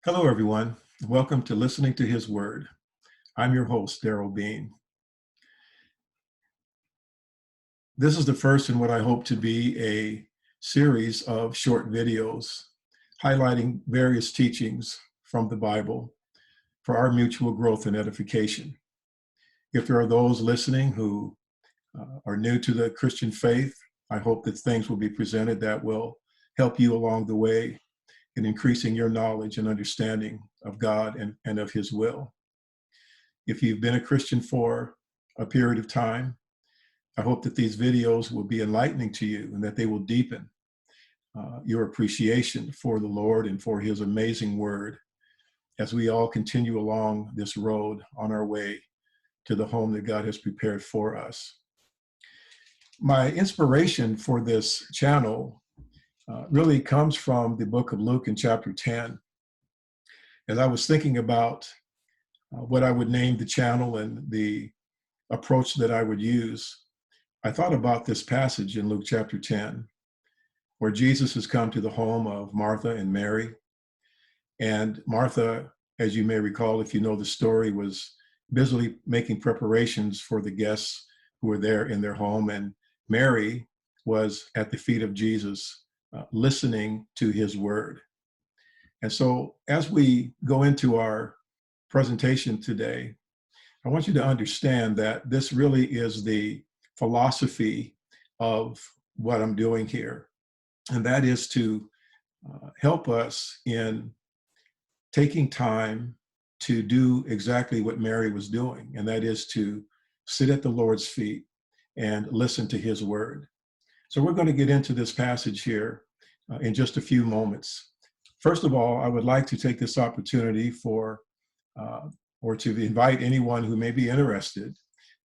Hello, everyone. Welcome to Listening to His Word. I'm your host, Daryl Bean. This is the first in what I hope to be a series of short videos highlighting various teachings from the Bible for our mutual growth and edification. If there are those listening who are new to the Christian faith, I hope that things will be presented that will help you along the way in increasing your knowledge and understanding of God and of His will. If you've been a Christian for a period of time, I hope that these videos will be enlightening to you and that they will deepen your appreciation for the Lord and for His amazing word as we all continue along this road on our way to the home that God has prepared for us. My inspiration for this channel really comes from the book of Luke in chapter 10. As I was thinking about what I would name the channel and the approach that I would use, I thought about this passage in Luke chapter 10, where Jesus has come to the home of Martha and Mary. And Martha, as you may recall, if you know the story, was busily making preparations for the guests who were there in their home. And Mary was at the feet of Jesus, listening to His word. And so as we go into our presentation today, I want you to understand that this really is the philosophy of what I'm doing here. And that is to help us in taking time to do exactly what Mary was doing. And that is to sit at the Lord's feet and listen to His word. So we're going to get into this passage here in just a few moments. First of all, I would like to take this opportunity or to invite anyone who may be interested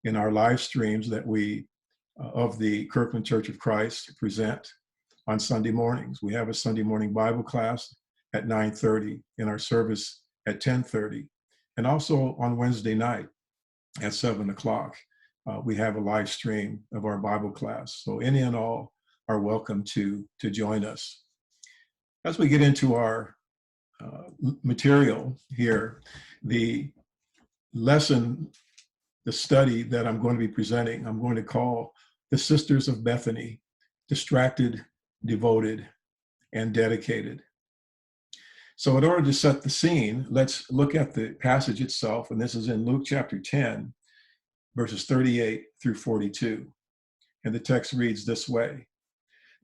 in our live streams that we of the Kirkland Church of Christ present on Sunday mornings. We have a Sunday morning Bible class at 9:30 in our service at 10:30, and also on Wednesday night at 7 o'clock. We have a live stream of our Bible class. So any and all are welcome to join us. As we get into our material here, the lesson, the study that I'm going to be presenting, I'm going to call The Sisters of Bethany, Distracted, Devoted, and Dedicated. So in order to set the scene, let's look at the passage itself, and this is in Luke chapter 10, verses 38 through 42. And the text reads this way.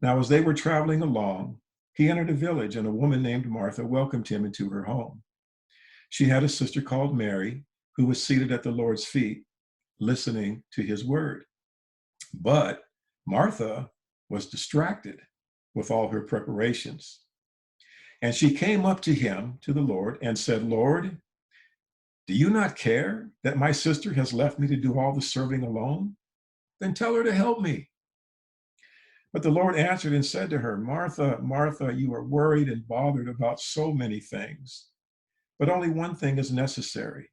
Now, as they were traveling along, he entered a village, and a woman named Martha welcomed him into her home. She had a sister called Mary, who was seated at the Lord's feet, listening to His word. But Martha was distracted with all her preparations. And she came up to him, to the Lord, and said, Lord, do you not care that my sister has left me to do all the serving alone? Then tell her to help me. But the Lord answered and said to her, Martha, Martha, you are worried and bothered about so many things, but only one thing is necessary.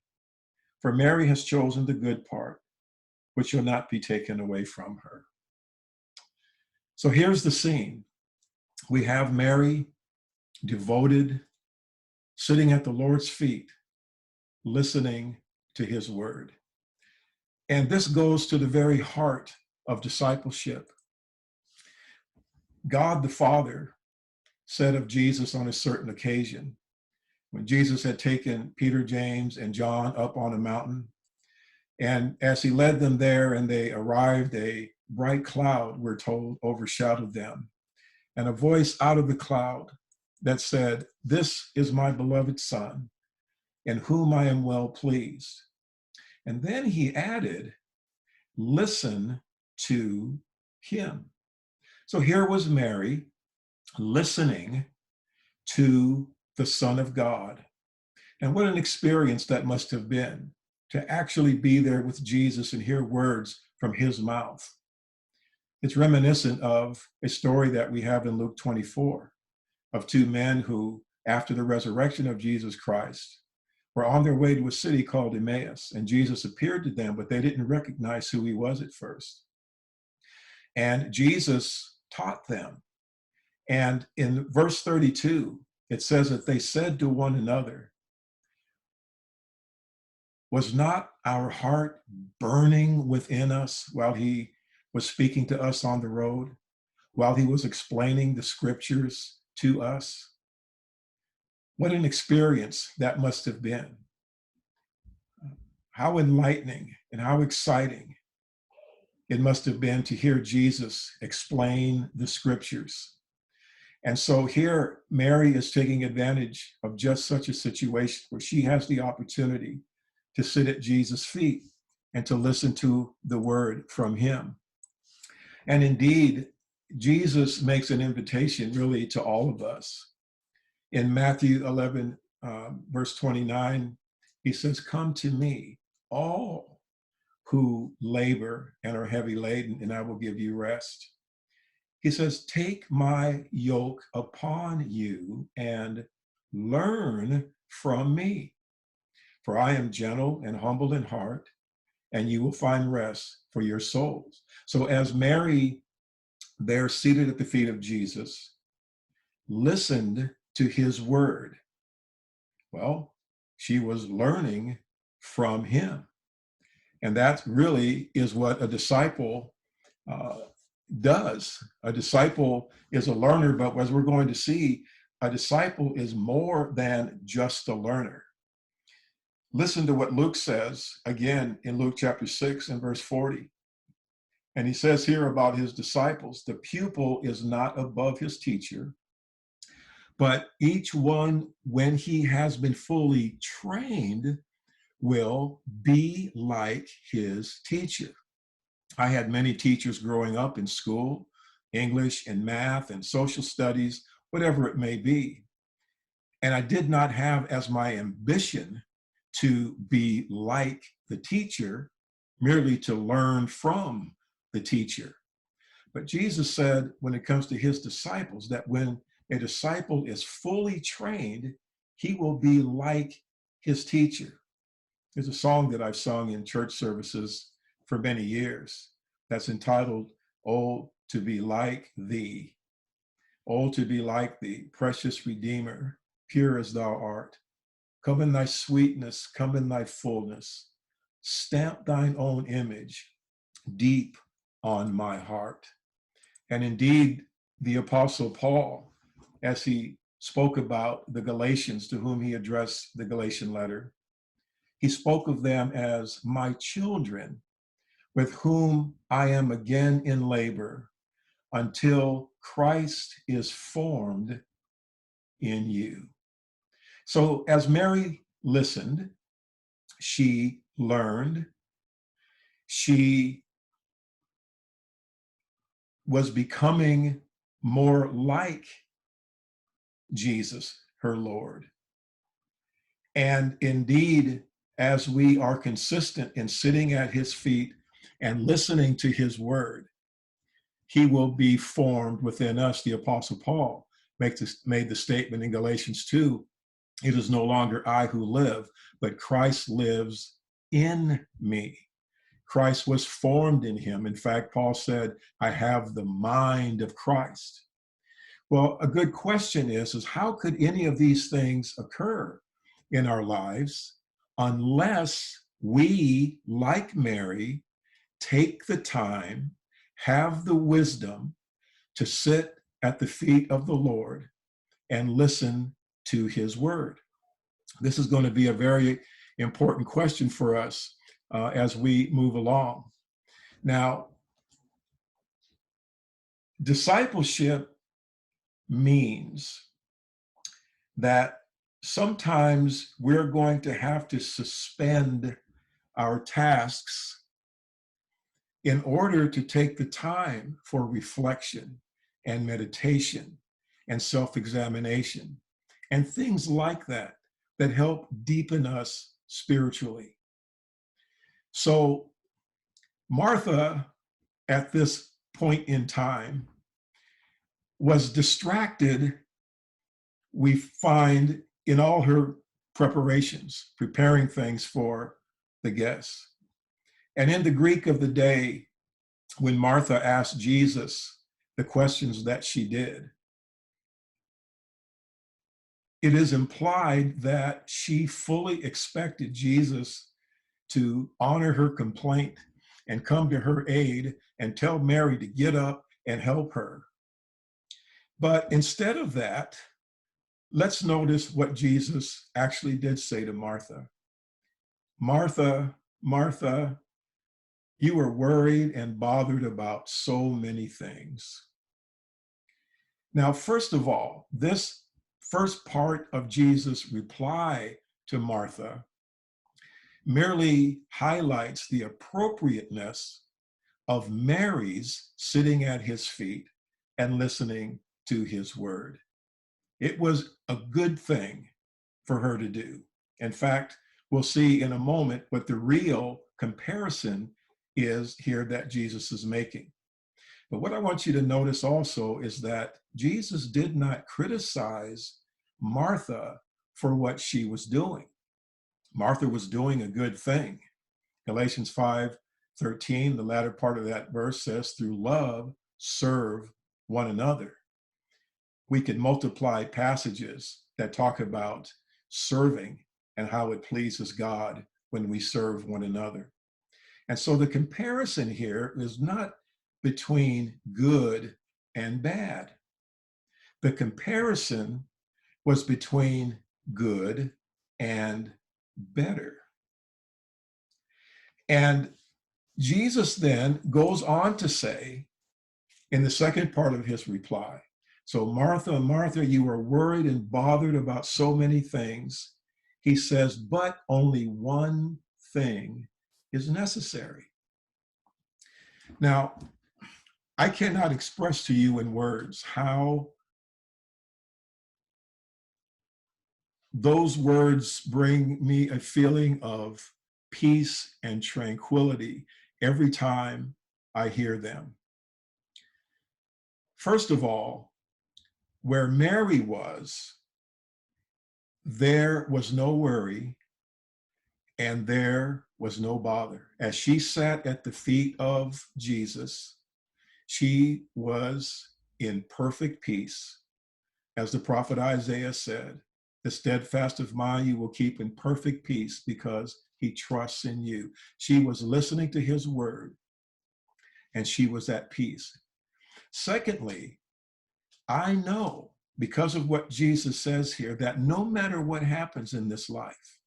For Mary has chosen the good part, which shall not be taken away from her. So here's the scene. We have Mary, devoted, sitting at the Lord's feet, listening to His word. And this goes to the very heart of discipleship. God the Father said of Jesus on a certain occasion, when Jesus had taken Peter, James, and John up on a mountain, and as He led them there and they arrived, a bright cloud, we're told, overshadowed them. And a voice out of the cloud that said, this is my beloved Son, in whom I am well pleased. And then He added, listen to Him. So here was Mary listening to the Son of God. And what an experience that must have been to actually be there with Jesus and hear words from His mouth. It's reminiscent of a story that we have in Luke 24 of two men who, after the resurrection of Jesus Christ, were on their way to a city called Emmaus, and Jesus appeared to them, but they didn't recognize who He was at first. And Jesus taught them. And in verse 32, it says that they said to one another, was not our heart burning within us while he was speaking to us on the road, while he was explaining the scriptures to us? What an experience that must have been. How enlightening and how exciting it must have been to hear Jesus explain the scriptures. And so here, Mary is taking advantage of just such a situation where she has the opportunity to sit at Jesus' feet and to listen to the word from him. And indeed, Jesus makes an invitation really to all of us. In Matthew 11, verse 29, he says, "Come to me, all who labor and are heavy laden, and I will give you rest." He says, "Take my yoke upon you and learn from me, for I am gentle and humble in heart, and you will find rest for your souls." So as Mary, there seated at the feet of Jesus, listened to his word, well, she was learning from him. And that really is what a disciple does. A disciple is a learner, but as we're going to see, a disciple is more than just a learner. Listen to what Luke says again in Luke chapter 6 and verse 40. And he says here about his disciples, the pupil is not above his teacher, but each one, when he has been fully trained, will be like his teacher. I had many teachers growing up in school, English and math and social studies, whatever it may be. And I did not have as my ambition to be like the teacher, merely to learn from the teacher. But Jesus said, when it comes to his disciples, that when a disciple is fully trained, he will be like his teacher. There's a song that I've sung in church services for many years that's entitled, "Oh, to be like thee. Oh, to be like thee, precious Redeemer, pure as thou art. Come in thy sweetness, come in thy fullness. Stamp thine own image deep on my heart." And indeed, the Apostle Paul, as he spoke about the Galatians to whom he addressed the Galatian letter, he spoke of them as my children, with whom I am again in labor until Christ is formed in you. So as Mary listened, she learned, she was becoming more like Jesus, her Lord. And indeed, as we are consistent in sitting at his feet and listening to his word, he will be formed within us. The Apostle Paul made the statement in Galatians 2, "It is no longer I who live, but Christ lives in me." Christ was formed in him. In fact, Paul said, "I have the mind of Christ." Well, a good question is how could any of these things occur in our lives unless we, like Mary, take the time, have the wisdom to sit at the feet of the Lord and listen to his word? This is going to be a very important question for us as we move along. Now, discipleship means that sometimes we're going to have to suspend our tasks in order to take the time for reflection and meditation and self-examination and things like that that help deepen us spiritually. So Martha, at this point in time, was distracted, we find, in all her preparations, preparing things for the guests. And in the Greek of the day, when Martha asked Jesus the questions that she did, it is implied that she fully expected Jesus to honor her complaint and come to her aid and tell Mary to get up and help her. But instead of that, let's notice what Jesus actually did say to Martha. Martha, Martha, you are worried and bothered about so many things. Now, first of all, this first part of Jesus' reply to Martha merely highlights the appropriateness of Mary's sitting at his feet and listening to his word. It was a good thing for her to do. In fact, we'll see in a moment what the real comparison is here that Jesus is making. But what I want you to notice also is that Jesus did not criticize Martha for what she was doing. Martha was doing a good thing. Galatians 5:13, the latter part of that verse says, through love, serve one another. We could multiply passages that talk about serving and how it pleases God when we serve one another. And so the comparison here is not between good and bad. The comparison was between good and better. And Jesus then goes on to say in the second part of his reply, so Martha, Martha, you are worried and bothered about so many things. He says, but only one thing is necessary. Now, I cannot express to you in words how those words bring me a feeling of peace and tranquility every time I hear them. First of all, where Mary was, there was no worry and there was no bother. As she sat at the feet of Jesus, she was in perfect peace. As the prophet Isaiah said, the steadfast of mind you will keep in perfect peace because he trusts in you. She was listening to his word and she was at peace. Secondly, I know because of what Jesus says here that no matter what happens in this life,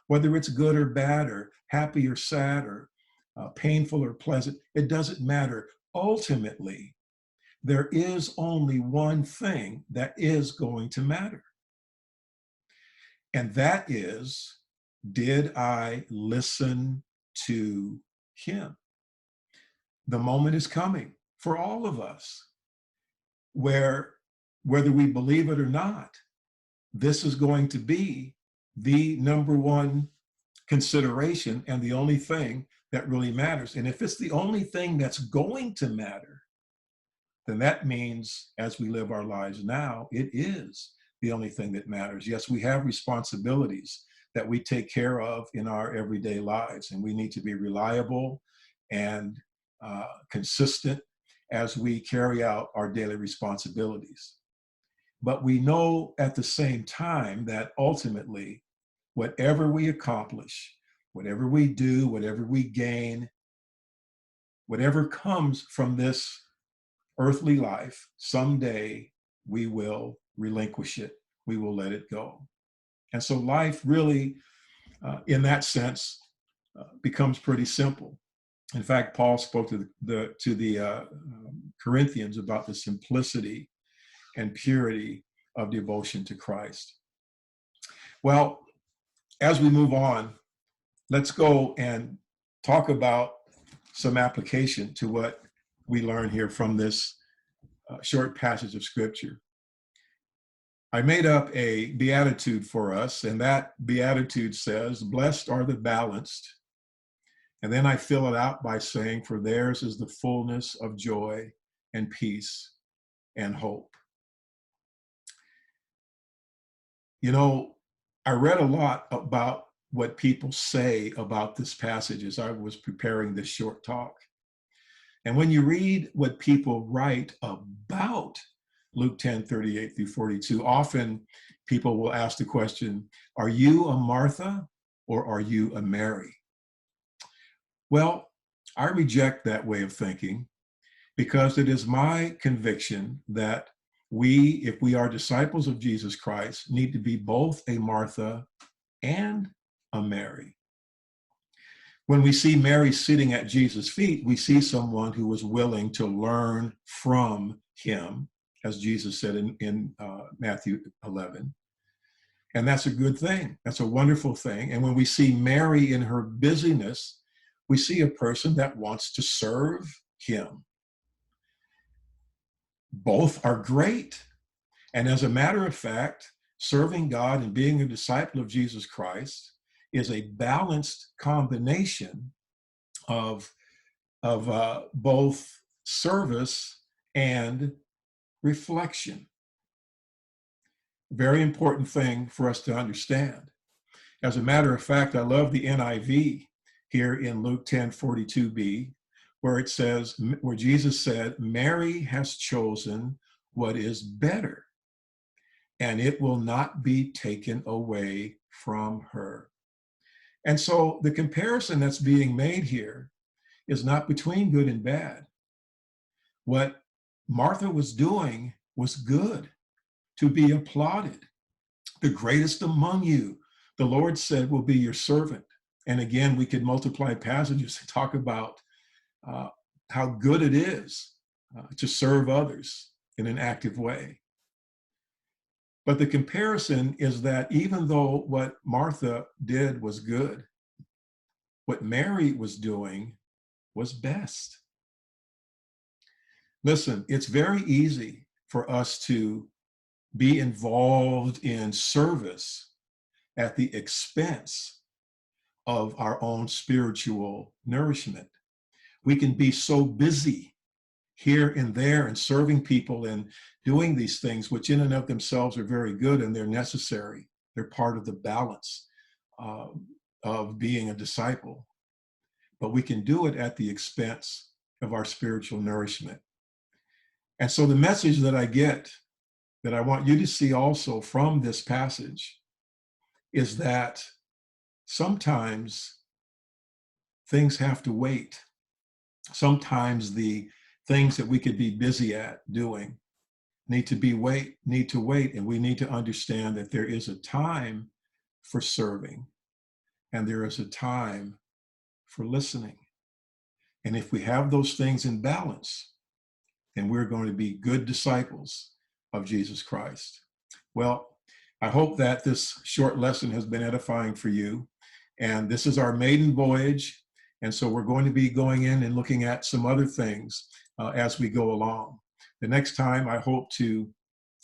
whether it's good or bad or happy or sad or painful or pleasant, it doesn't matter. Ultimately, there is only one thing that is going to matter. And that is, did I listen to him? The moment is coming for all of us where, whether we believe it or not, this is going to be the number one consideration and the only thing that really matters. And if it's the only thing that's going to matter, then that means as we live our lives now, it is the only thing that matters. Yes, we have responsibilities that we take care of in our everyday lives, and we need to be reliable and consistent as we carry out our daily responsibilities. But we know at the same time that ultimately, whatever we accomplish, whatever we do, whatever we gain, whatever comes from this earthly life, someday we will relinquish it. We will let it go. And so life really, in that sense, becomes pretty simple. In fact, Paul spoke to the Corinthians about the simplicity and purity of devotion to Christ. Well, as we move on, let's go and talk about some application to what we learn here from this short passage of scripture. I made up a beatitude for us, and that beatitude says, blessed are the balanced. And then I fill it out by saying, for theirs is the fullness of joy and peace and hope. You know, I read a lot about what people say about this passage as I was preparing this short talk. And when you read what people write about Luke 10:38 through 42, often people will ask the question, are you a Martha or are you a Mary? Well, I reject that way of thinking because it is my conviction that we, if we are disciples of Jesus Christ, need to be both a Martha and a Mary. When we see Mary sitting at Jesus' feet, we see someone who was willing to learn from him, as Jesus said in Matthew 11. And that's a good thing. That's a wonderful thing. And when we see Mary in her busyness, we see a person that wants to serve him. Both are great. And as a matter of fact, serving God and being a disciple of Jesus Christ is a balanced combination of both service and reflection. Very important thing for us to understand. As a matter of fact, I love the NIV here in Luke 10:42b, where it says, where Jesus said, Mary has chosen what is better, and it will not be taken away from her. And so the comparison that's being made here is not between good and bad. What Martha was doing was good, to be applauded. The greatest among you, the Lord said, will be your servant. And again, we could multiply passages to talk about how good it is to serve others in an active way. But the comparison is that even though what Martha did was good, what Mary was doing was best. Listen, it's very easy for us to be involved in service at the expense of our own spiritual nourishment. We can be so busy here and there and serving people and doing these things, which in and of themselves are very good and they're necessary. They're part of the balance of being a disciple. But we can do it at the expense of our spiritual nourishment. And so the message that I get, that I want you to see also from this passage, is that sometimes things have to wait. Sometimes the things that we could be busy at doing need to wait, and we need to understand that there is a time for serving and there is a time for listening. And if we have those things in balance, then we're going to be good disciples of Jesus Christ. Well, I hope that this short lesson has been edifying for you. And this is our maiden voyage. And so we're going to be going in and looking at some other things as we go along. The next time, I hope to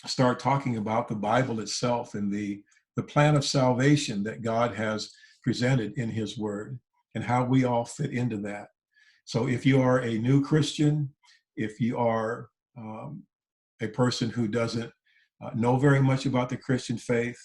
start talking about the Bible itself and the plan of salvation that God has presented in his word and how we all fit into that. So if you are a new Christian, if you are a person who doesn't know very much about the Christian faith,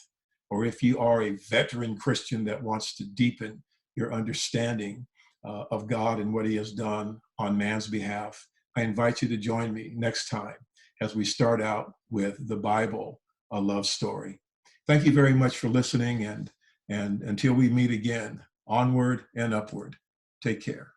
or if you are a veteran Christian that wants to deepen your understanding of God and what he has done on man's behalf, I invite you to join me next time as we start out with the Bible, a love story. Thank you very much for listening, and until we meet again, onward and upward. Take care.